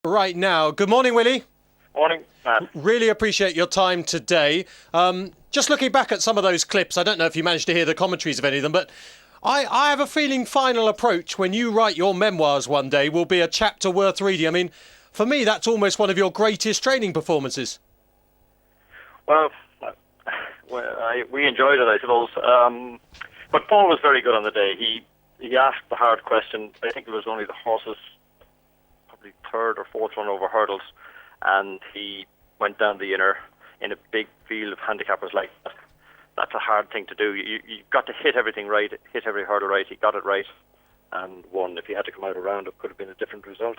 right now. Good morning, Willie. Morning, Matt. Really appreciate your time today. Just looking back at some of those clips, I don't know if you managed to hear the commentaries of any of them, but I have a feeling Final Approach, when you write your memoirs one day, will be a chapter worth reading. I mean, for me, that's almost one of your greatest training performances. Well, we enjoyed it, I suppose. But Paul was very good on the day. He asked the hard question. I think it was only the horse's probably third or fourth run over hurdles, and he went down the inner in a big field of handicappers like that. That's a hard thing to do. You've got to hit everything right, hit every hurdle right. He got it right and won. If he had to come out around, it could have been a different result.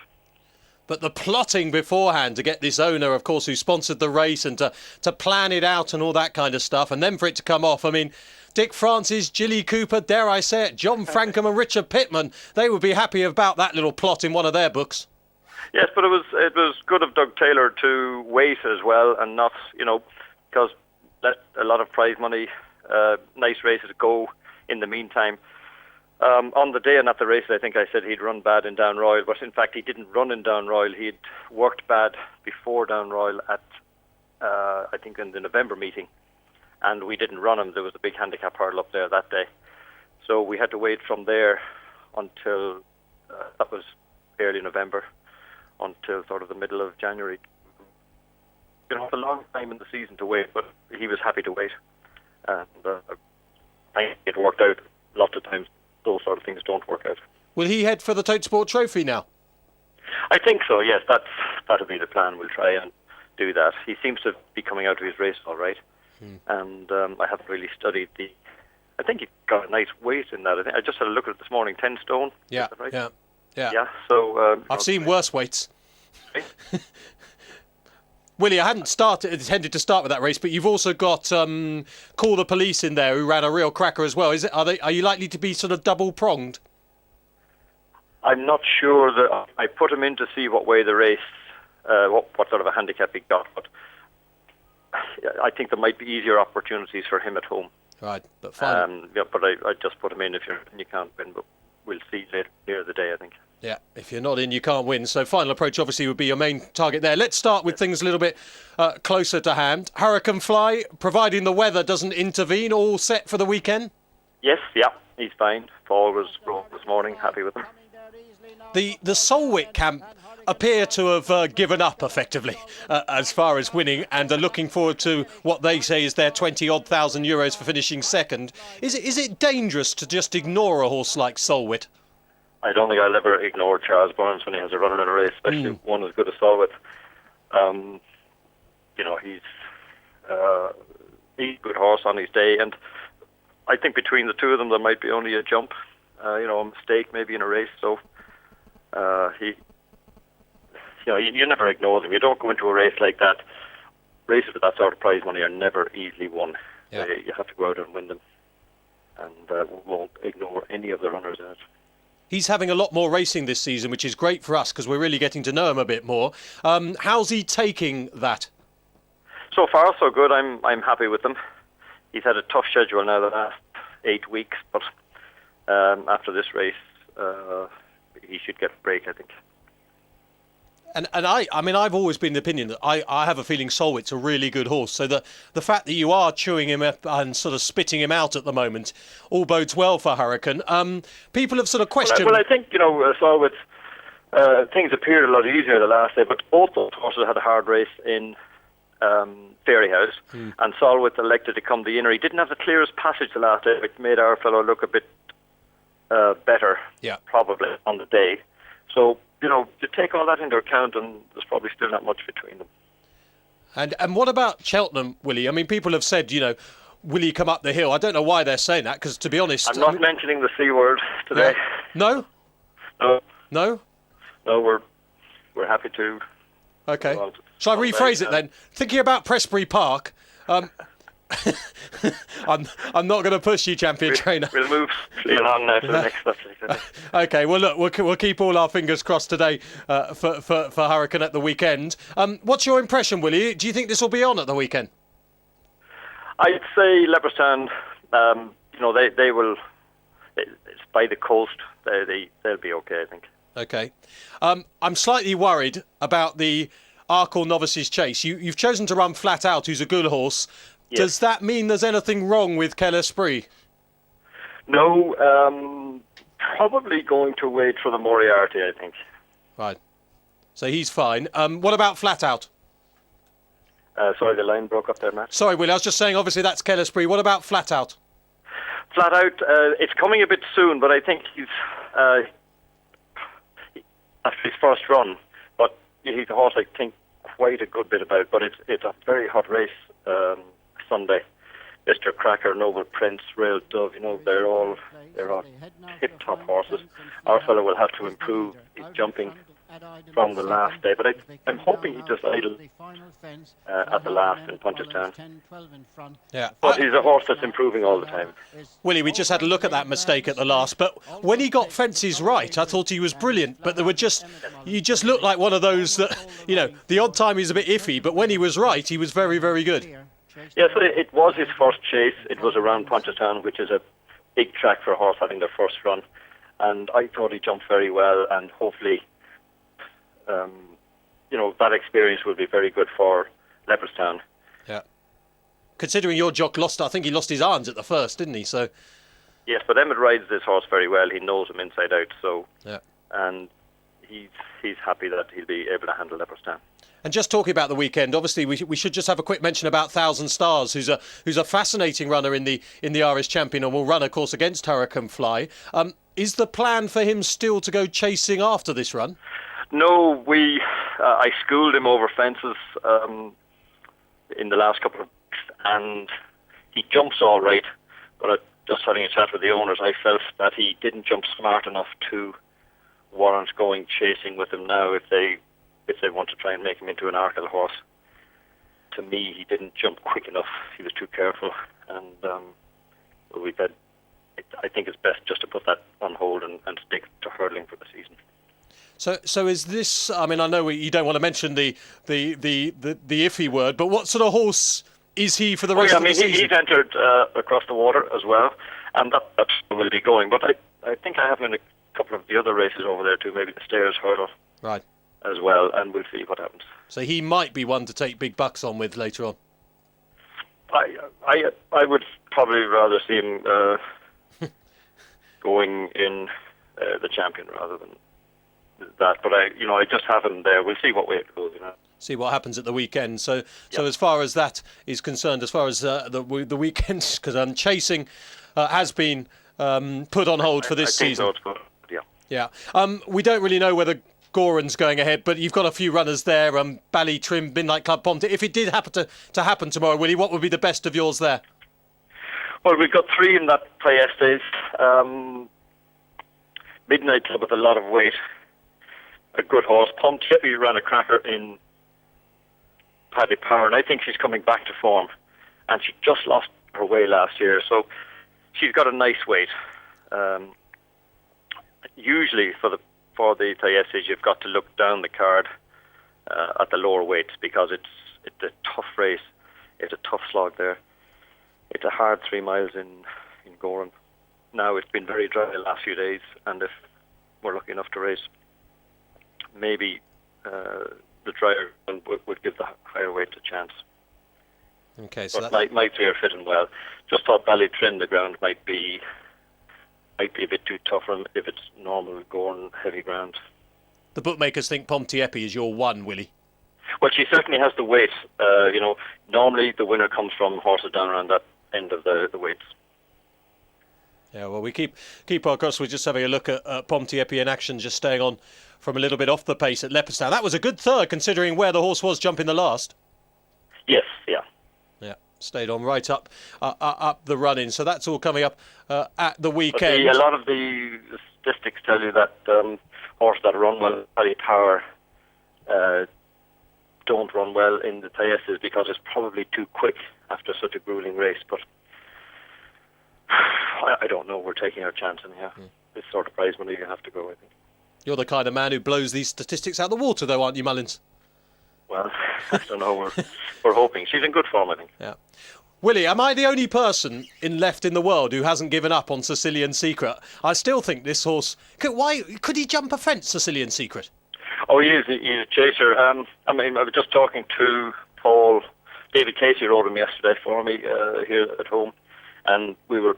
But the plotting beforehand to get this owner, of course, who sponsored the race, and to plan it out and all that kind of stuff, and then for it to come off. I mean, Dick Francis, Gilly Cooper, dare I say it, John Frankham and Richard Pittman, they would be happy about that little plot in one of their books. Yes, but it was good of Doug Taylor to wait as well, and not, because let a lot of prize money, nice races go in the meantime. On the day and at the race, I think I said he'd run bad in Down Royal, but in fact he didn't run in Down Royal. He'd worked bad before Down Royal at, I think in the November meeting, and we didn't run him. There was a big handicap hurdle up there that day. So we had to wait from there until, that was early November, until sort of the middle of January. It's a long time in the season to wait, but he was happy to wait. And I think it worked out. Lots of times those sort of things don't work out. Will he head for the Tote Sport Trophy now? I think so, yes. That'll be the plan. We'll try and do that. He seems to be coming out of his race all right. And I haven't really studied I think he got a nice weight in that. I just had a look at it this morning, 10 stone. Yeah, is that right? Yeah. So I've seen worse weights. Right? Willie, I hadn't intended to start with that race, but you've also got Call the Police in there, who ran a real cracker as well. Are you likely to be sort of double pronged? I'm not sure that I put him in to see what way the race, what sort of a handicap he got, but I think there might be easier opportunities for him at home. Right, but fine. But I just put him in if you can't win, but we'll see later near the day, I think. Yeah, if you're not in, you can't win. So Final Approach obviously would be your main target there. Let's start with things a little bit closer to hand. Hurricane Fly, providing the weather doesn't intervene, all set for the weekend? Yes, yeah, he's fine. Paul was this morning, happy with him. The Solwit camp appear to have given up effectively as far as winning, and are looking forward to what they say is their 20-odd thousand euros for finishing second. Is it dangerous to just ignore a horse like Solwit? I don't think I'll ever ignore Charles Burns when he has a runner in a race, especially one as good as Solwit. He's a good horse on his day, and I think between the two of them there might be only a jump, a mistake maybe in a race. So you never ignore them. You don't go into a race like that. Races with that sort of prize money are never easily won. Yeah. You have to go out and win them, and we won't ignore any of the runners in it. He's having a lot more racing this season, which is great for us because we're really getting to know him a bit more. How's he taking that? So far, so good. I'm happy with him. He's had a tough schedule now the last 8 weeks, but after this race, he should get a break, I think. And I've always been the opinion that I have a feeling Solwit's a really good horse. So the fact that you are chewing him up and sort of spitting him out at the moment all bodes well for Hurricane. People have sort of questioned... Well, I think, Solwit, things appeared a lot easier the last day, but both those horses had a hard race in Fairyhouse, and Solwit elected to come the inner. He didn't have the clearest passage the last day, which made our fellow look a bit better, probably, on the day. So, to take all that into account, and there's probably still not much between them. And what about Cheltenham, Willie? I mean, people have said, will he come up the hill? I don't know why they're saying that, because to be honest... I'm not mentioning the C word today. No? No. No? No, we're happy to... Okay. Shall I rephrase it then? Thinking about Prestbury Park... I'm not going to push you, champion trainer. We'll move along now to the next subject. Okay, well look, we'll keep all our fingers crossed today for Hurricane at the weekend. What's your impression, Willie? Do you think this will be on at the weekend? I'd say Leopardstown. They will. It's by the coast. They'll be okay, I think. Okay. I'm slightly worried about the Arkle Novices Chase. You've chosen to run Flat Out, who's a good horse. Yes. Does that mean there's anything wrong with Quel Esprit? No, probably going to wait for the Moriarty, I think. Right. So he's fine. What about Flat Out? Sorry, the line broke up there, Matt. Sorry, Willie, I was just saying, obviously that's Quel Esprit. What about Flat Out? Flat Out, it's coming a bit soon, but I think he's after his first run. But he's a horse I think quite a good bit about. But it's a very hot race Sunday. Mr. Cracker, Noble Prince, Rail Dove, they're all tip-top horses. Our fellow will have to improve his jumping from the last day, but I'm hoping he just idled at the last in Punchestown. Yeah. But he's a horse that's improving all the time. Willie, we just had a look at that mistake at the last, but when he got fences right, I thought he was brilliant, but he just looked like one of those that, the odd time he's a bit iffy, but when he was right, he was very, very good. Yes, it was his first chase. It was around Punchestown, which is a big track for a horse having their first run, and I thought he jumped very well, and hopefully that experience will be very good for Leopardstown. Yeah. Considering your jock I think he lost his arms at the first, didn't he? So. Yes, but Emmett rides this horse very well. He knows him inside out. So. Yeah. And he's happy that he'll be able to handle Leopardstown. And just talking about the weekend, obviously we should just have a quick mention about Thousand Stars, who's a fascinating runner in the Irish Champion and will run, of course, against Hurricane Fly. Is the plan for him still to go chasing after this run? No, I schooled him over fences in the last couple of weeks, and he jumps all right. But just having a chat with the owners, I felt that he didn't jump smart enough to warrant going chasing with him now if they want to try and make him into an Arkle horse. To me, he didn't jump quick enough. He was too careful, and we said I think it's best just to put that on hold and stick to hurdling for the season. So is this? I mean, I know you don't want to mention the iffy word, but what sort of horse is he for the rest of the season? He's entered across the water as well, and that will be going. But I think I have him in a couple of the other races over there too, maybe the Stairs Hurdle, right, as well, and we'll see what happens. So he might be one to take big bucks on with later on. I would probably rather see him going in the Champion rather than that, but I just have him there. We'll see what way it goes. See what happens at the weekend. So as far as that is concerned, as far as the weekend, because chasing has been put on hold for this season. So it's good. Yeah. We don't really know whether Goran's going ahead, but you've got a few runners there. Ballitrim, Midnight Club, Ponte. If it did happen to happen tomorrow, Willie, what would be the best of yours there? Well, we've got three in that Priestes. Midnight Club with a lot of weight. A good horse. Ponte ran a cracker in Paddy Power, and I think she's coming back to form. And she just lost her way last year, so she's got a nice weight. Usually for the Priestes, you've got to look down the card at the lower weights because it's a tough race. It's a tough slog there. It's a hard 3 miles in Goran. Now it's been very dry the last few days, and if we're lucky enough to race, maybe the drier would give the higher weight a chance. Okay, so but my three are fitting well. Just thought Ballitrim, the ground might be a bit too tough for him if it's normal Goran heavy ground. The bookmakers think Ponte Epi is your one, Willie. Well, she certainly has the weight. Normally the winner comes from horses down around that end of the weights. Yeah, well, we keep our course. We're just having a look at Ponte Epi in action, just staying on from a little bit off the pace at Leopardstown. That was a good third, considering where the horse was jumping the last. Yes, yeah. Yeah, stayed on right up the run-in. So that's all coming up at the weekend. A lot of the statistics tell you that horses that run well, Paddy Power, don't run well in the Priestes because it's probably too quick after such a grueling race. But I don't know. We're taking our chance in here. This sort of prize money, you have to go, I think. You're the kind of man who blows these statistics out of the water, though, aren't you, Mullins? Well, I don't know. We're hoping. She's in good form, I think. Yeah. Willie, am I the only person left in the world who hasn't given up on Sicilian Secret? I still think this horse... Could he jump a fence, Sicilian Secret? Oh, he's a chaser. I was just talking to Paul. David Casey wrote him yesterday for me here at home, and we were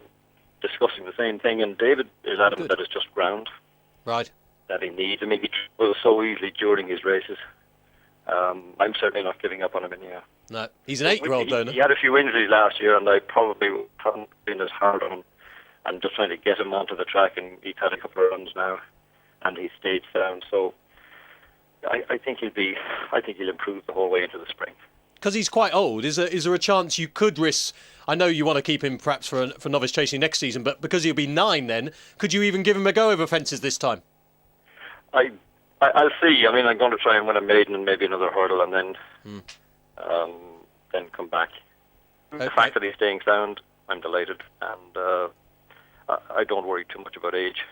discussing the same thing, and David is adamant that it's just ground. Right. That he needs. I mean, he was so easily during his races. I'm certainly not giving up on him anyhow. No, he's an 8-year-old though. He had a few injuries last year, and I probably haven't been as hard on him. I'm just trying to get him onto the track, and he's had a couple of runs now, and he stayed sound. So I think he'll improve the whole way into the spring. Because he's quite old, is there a chance you could risk? I know you want to keep him perhaps for novice chasing next season, but because he'll be 9 then, could you even give him a go over fences this time? I'll see. I mean, I'm going to try and win a maiden and maybe another hurdle, and then come back. Okay. The fact that he's staying sound, I'm delighted, and I don't worry too much about age.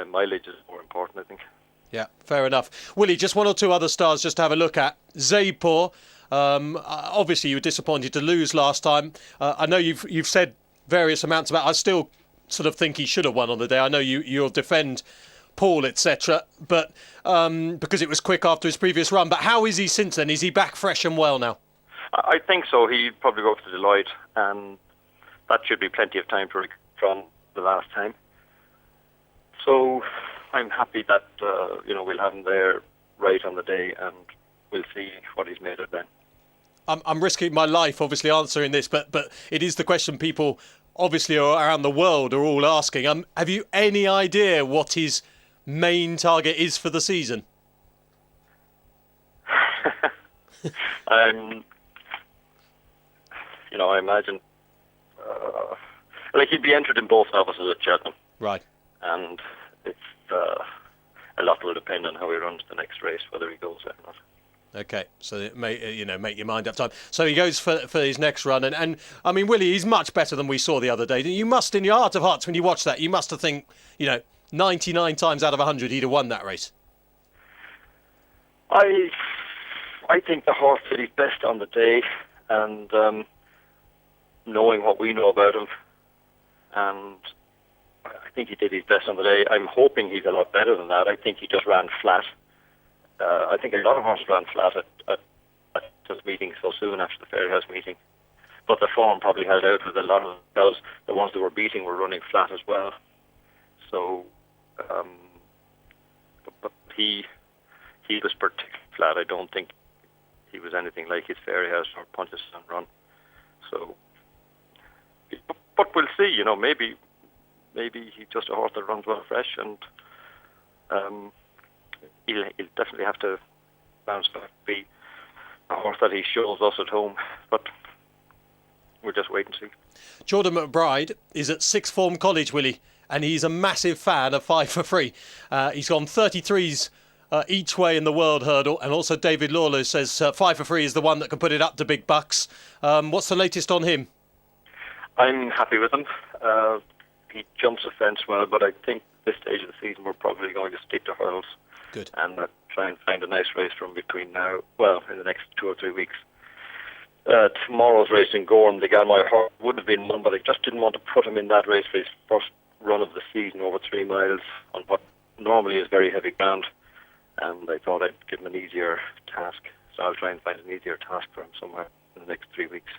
Mileage is more important, I think. Yeah, fair enough. Willie, just one or two other stars just to have a look at. Zaipur, obviously you were disappointed to lose last time. I know you've said various amounts about. I still sort of think he should have won on the day. I know you'll defend Paul, etc., but because it was quick after his previous run. But how is he since then? Is he back fresh and well now? I think so. He'd probably go to Deloitte, and that should be plenty of time to recover from the last time. So I'm happy that we'll have him there right on the day, and we'll see what he's made of then. I'm risking my life, obviously, answering this, but it is the question people, obviously, around the world are all asking. Have you any idea what his main target is for the season? I imagine he'd be entered in both novices at Cheltenham. Right. And it's a lot will depend on how he runs the next race, whether he goes there or not. Okay, so it may make your mind up time. So he goes for his next run, and I mean, Willie, he's much better than we saw the other day. You must, in your heart of hearts, when you watch that, you must have think, 99 times out of 100 he'd have won that race. I think the horse did his best on the day, and knowing what we know about him, and I think he did his best on the day. I'm hoping he's a lot better than that. I think he just ran flat. I think a lot of horses ran flat at this meeting so soon after the Fairyhouse meeting. But the form probably held out with a lot of them, because the ones that were beating were running flat as well. So, but he was particularly flat. I don't think he was anything like his Fairyhouse or Punches and Run. So, but we'll see. Maybe he's just a horse that runs well fresh, and he'll definitely have to bounce back, be a horse that he shows us at home. But we'll just wait and see. Jordan McBride is at Sixth Form College, Willie, and he's a massive fan of Fiveforthree. He's gone 33s each way in the World Hurdle, and also David Lawler says Fiveforthree is the one that can put it up to big bucks. What's the latest on him? I'm happy with him. He jumps the fence well, but I think this stage of the season we're probably going to stick to hurdles. Good. And try and find a nice race from between now, in the next 2 or 3 weeks. Tomorrow's race in Gorham, the Galmoy horse would have been one, but I just didn't want to put him in that race for his first run of the season over 3 miles on what normally is very heavy ground. And I thought I'd give him an easier task. So I'll try and find an easier task for him somewhere in the next 3 weeks.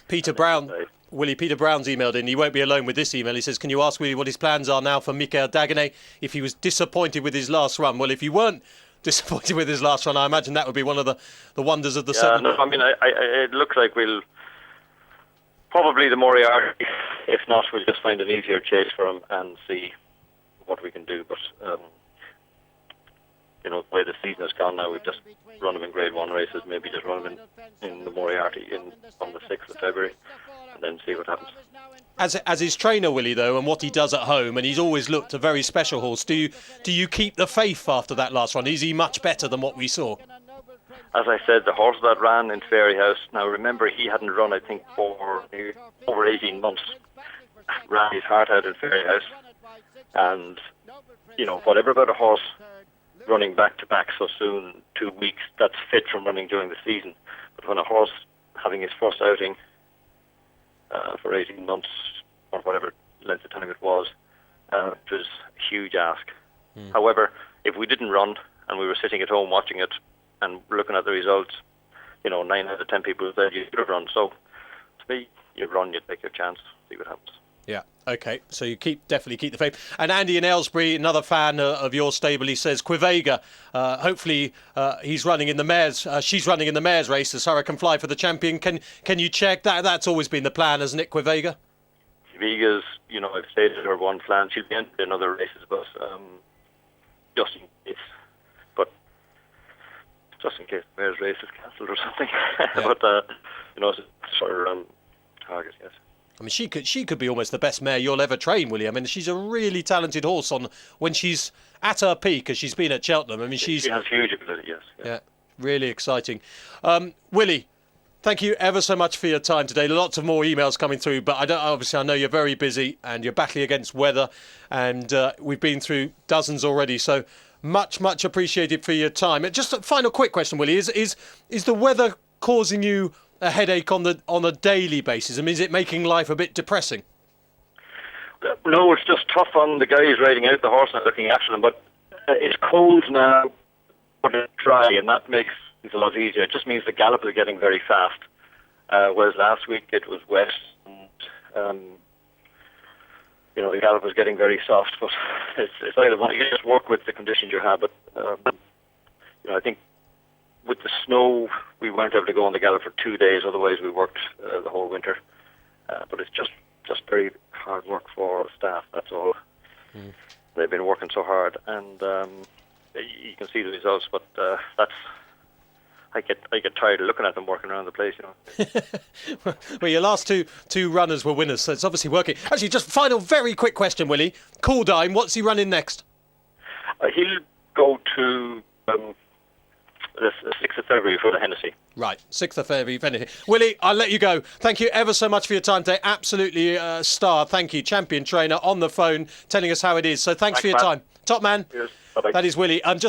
Peter Brown's emailed in. He won't be alone with this email. He says, can you ask Willie what his plans are now for Michael Dagenet if he was disappointed with his last run? Well, if you weren't disappointed with his last run, I imagine that would be one of the wonders of the seven. No, I mean, it looks like we'll probably the Moriarty. If not, we'll just find an easier chase for him and see what we can do. But the way the season has gone now, we've just run him in Grade 1 races, maybe just run him in the Moriarty on the 6th of February, and then see what happens. As his trainer, Willie, though, and what he does at home, and he's always looked a very special horse, do you keep the faith after that last run? Is he much better than what we saw? As I said, the horse that ran in Fairyhouse, now remember he hadn't run, I think, for over 18 months, ran his heart out in Fairyhouse, and, whatever about a horse running back-to-back so soon, 2 weeks, that's fit from running during the season. But when a horse having his first outing for 18 months or whatever length of time it was. It was a huge ask. However, if we didn't run and we were sitting at home watching it and looking at the results, 9 out of 10 people said you should have run. So to me, you run, you take your chance, see what happens. Yeah, okay. So you definitely keep the faith. And Andy in Aylesbury, another fan of your stable, he says Quevega, hopefully he's running in the mares. She's running in the mares race, so Sarah can fly for the champion. Can you check that? That's always been the plan, hasn't it, Quevega? Quevega's, I've stated her one plan. She'll be entered in other races, but just in case. But just in case the mares race is cancelled or something. Yeah. But it's sort of target, yes. I mean, she could be almost the best mare you'll ever train, Willie. I mean, she's a really talented horse when she's at her peak, as she's been at Cheltenham. I mean, she has huge ability, yes. Yeah, really exciting. Willie, thank you ever so much for your time today. Lots of more emails coming through, but I know you're very busy and you're battling against weather, and we've been through dozens already. So much appreciated for your time. Just a final quick question, Willie: is the weather causing you a headache on a daily basis? I mean, is it making life a bit depressing? No, it's just tough on the guys riding out the horse and looking after them. But it's cold now, but it's dry, and that makes it a lot easier. It just means the gallop is getting very fast. Whereas last week it was wet, and the gallop was getting very soft. But it's either one. You just work with the conditions you have. But I think with the snow, we weren't able to go on the gallop for 2 days. Otherwise, we worked the whole winter. But it's just very hard work for staff. That's all. They've been working so hard, and you can see the results. But I get tired of looking at them working around the place. Well, your last two runners were winners, so it's obviously working. Actually, just final, very quick question, Willie. Couldime, what's he running next? He'll go to the 6th of February for the Hennessy. Right, 6th of February, Hennessy. Willie, I'll let you go. Thank you ever so much for your time today. Absolutely a star. Thank you. Champion trainer on the phone telling us how it is. So thanks for your time. Top man. Cheers. Bye-bye. That is Willie. Just